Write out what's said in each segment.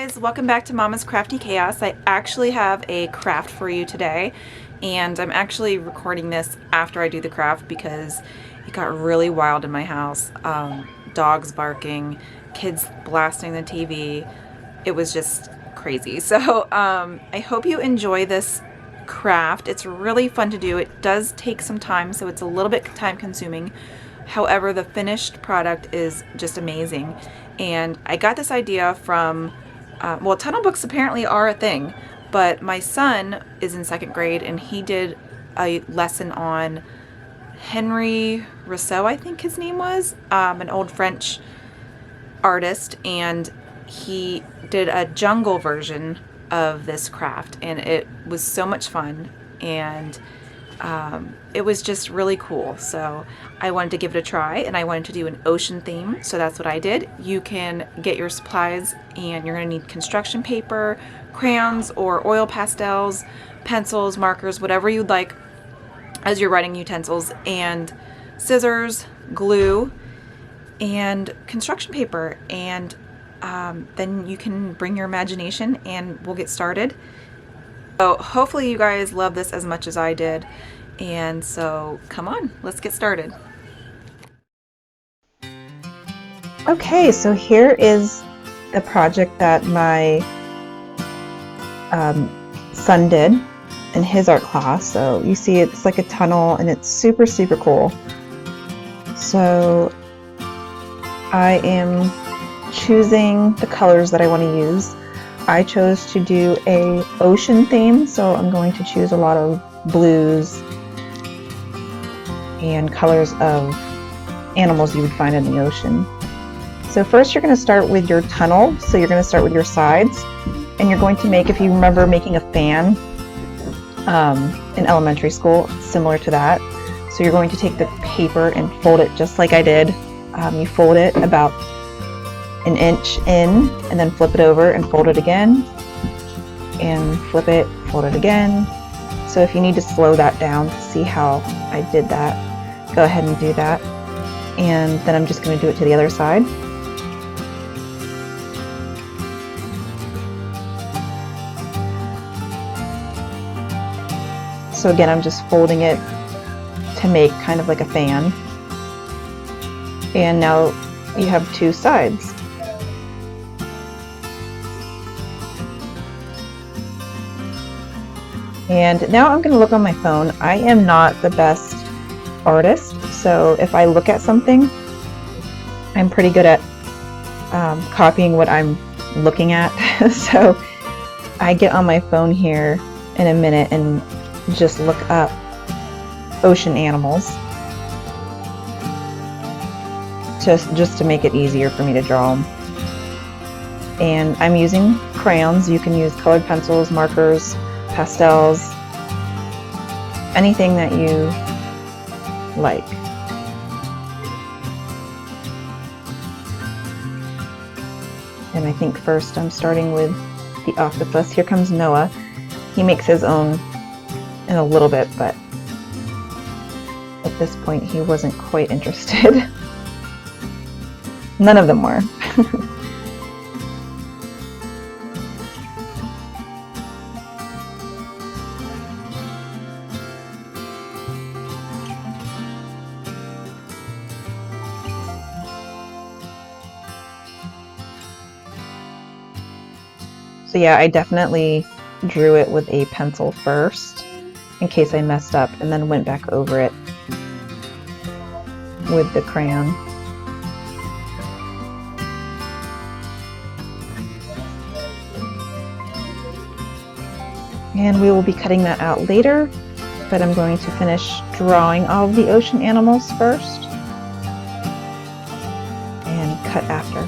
Guys, welcome back to Mama's Crafty Chaos. I actually have a craft for you today, and I'm actually recording this after I do the craft because it got really wild in my house. Dogs barking, kids blasting the TV. It was just crazy. So I hope you enjoy this craft. It's really fun to do. It does take some time, so it's a little bit time consuming. However, the finished product is just amazing. And I got this idea from, well, tunnel books apparently are a thing, but my son is in second grade and he did a lesson on Henri Rousseau, I think his name was, an old French artist, and he did a jungle version of this craft, and it was so much fun, and it was just really cool. So I wanted to give it a try, and I wanted to do an ocean theme, so that's what I did. You can get your supplies, and you're going to need construction paper, crayons or oil pastels, pencils, markers, whatever you'd like as your writing utensils, and scissors, glue, and construction paper, and then you can bring your imagination and we'll get started. So hopefully you guys love this as much as I did, and so come on, let's get started. Okay, so here is the project that my son did in his art class. So you see it's like a tunnel and it's super cool. So I am choosing the colors that I want to use. I chose to do a ocean theme, so I'm going to choose a lot of blues and colors of animals you would find in the ocean. So first you're going to start with your tunnel, so you're going to start with your sides, and you're going to make, if you remember making a fan in elementary school, similar to that. So you're going to take the paper and fold it just like I did. You fold it about an inch in, and then flip it over and fold it again, and flip it, fold it again. So if you need to slow that down to see how I did that, go ahead and do that. And then I'm just going to do it to the other side. So again, I'm just folding it to make kind of like a fan. And now you have two sides. And now I'm going to look on my phone. I am not the best artist, so if I look at something, I'm pretty good at copying what I'm looking at. So I get on my phone here in a minute and just look up ocean animals, just to make it easier for me to draw them. And I'm using crayons. You can use colored pencils, markers, pastels, anything that you like. And I think first I'm starting with the octopus. Here comes Noah. He makes his own in a little bit, but at this point he wasn't quite interested. None of them were. So yeah, I definitely drew it with a pencil first in case I messed up, and then went back over it with the crayon. And we will be cutting that out later, but I'm going to finish drawing all of the ocean animals first and cut after.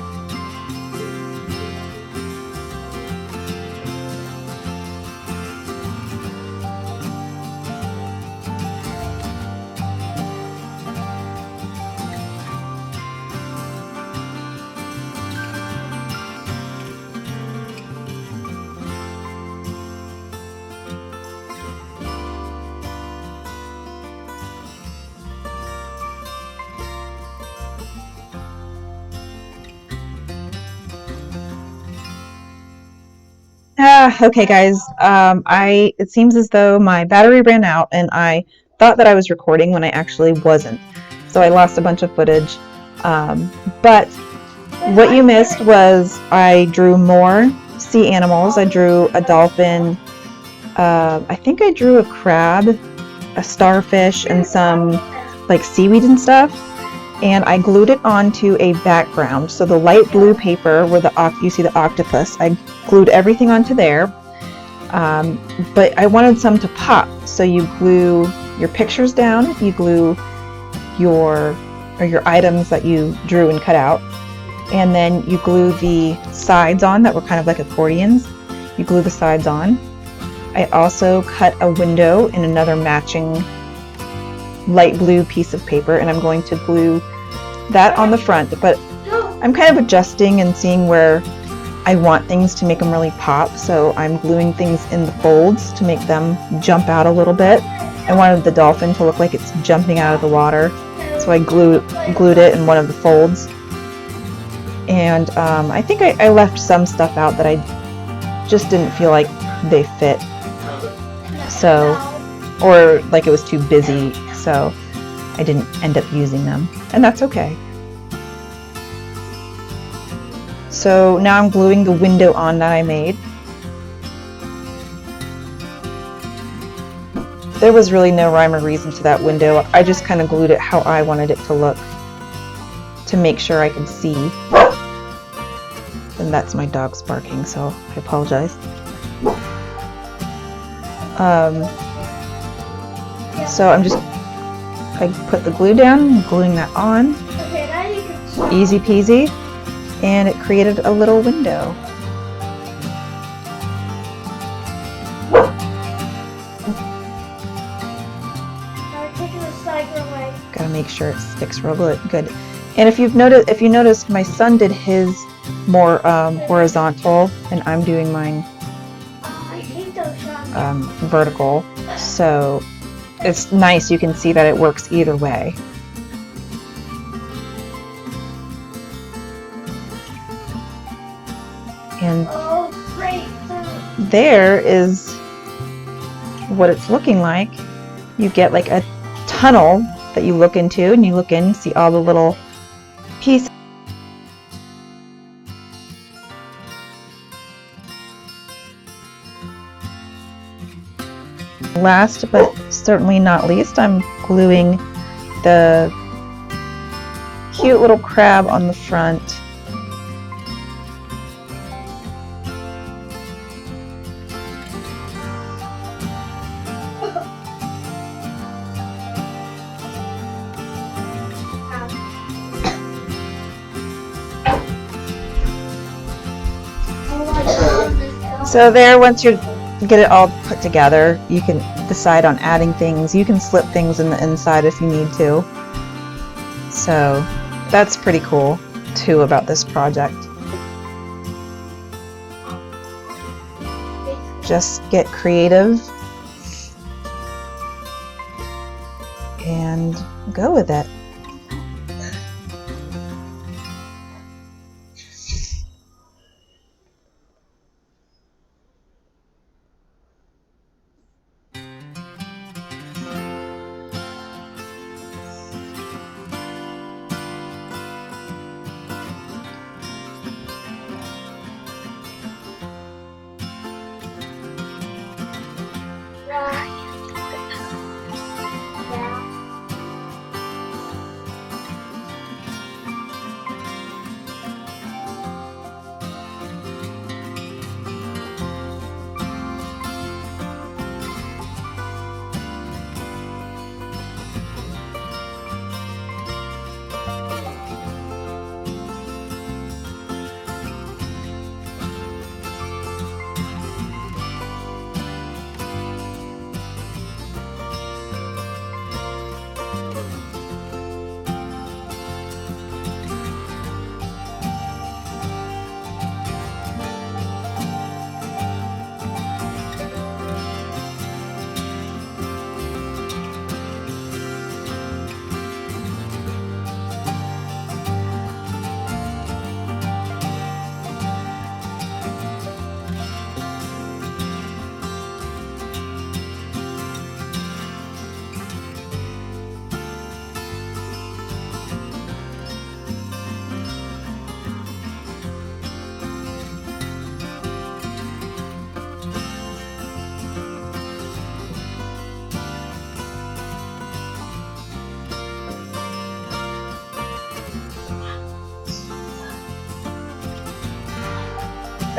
Okay, guys. It seems as though my battery ran out, and I thought that I was recording when I actually wasn't. So I lost a bunch of footage. But what you missed was I drew more sea animals. I drew a dolphin. I think I drew a crab, a starfish, and some like seaweed and stuff. And I glued it onto a background. So the light blue paper where you see the octopus, I glued everything onto there. But I wanted some to pop. So you glue your pictures down, you glue your items that you drew and cut out, and then you glue the sides on that were kind of like accordions. You glue the sides on. I also cut a window in another matching light blue piece of paper, and I'm going to glue that on the front, but I'm kind of adjusting and seeing where I want things to make them really pop, so I'm gluing things in the folds to make them jump out a little bit. I wanted the dolphin to look like it's jumping out of the water, so I glued it in one of the folds. And I think I left some stuff out that I just didn't feel like they fit, so, or like it was too busy, so I didn't end up using them, and that's okay. So now I'm gluing the window on that I made. There was really no rhyme or reason to that window. I just kind of glued it how I wanted it to look to make sure I could see. And that's my dog barking, so I apologize. So I put the glue down, gluing that on. Easy peasy. And it created a little window. Gotta make sure it sticks real good. And if you noticed, my son did his more horizontal, and I'm doing mine vertical. So it's nice. You can see that it works either way. And there is what it's looking like. You get like a tunnel that you look into, and you look in, see all the little pieces. Last but certainly not least, I'm gluing the cute little crab on the front. So there, once you get it all put together, you can decide on adding things. You can slip things in the inside if you need to. So that's pretty cool too about this project. Just get creative and go with it.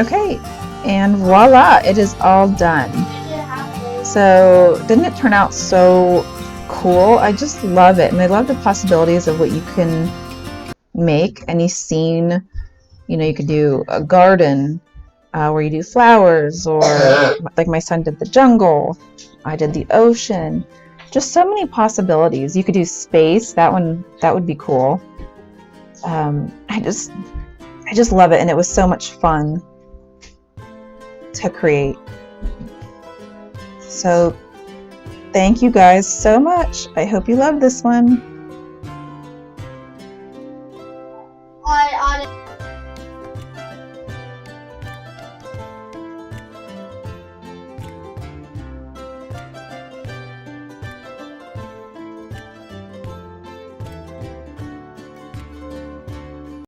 Okay, and voila, it is all done. So didn't it turn out so cool? I just love it, and I love the possibilities of what you can make. Any scene, you know, you could do a garden where you do flowers, or like my son did the jungle, I did the ocean. Just so many possibilities. You could do space. That would be cool. I just love it, and it was so much fun to create. So thank you guys so much. I hope you love this one.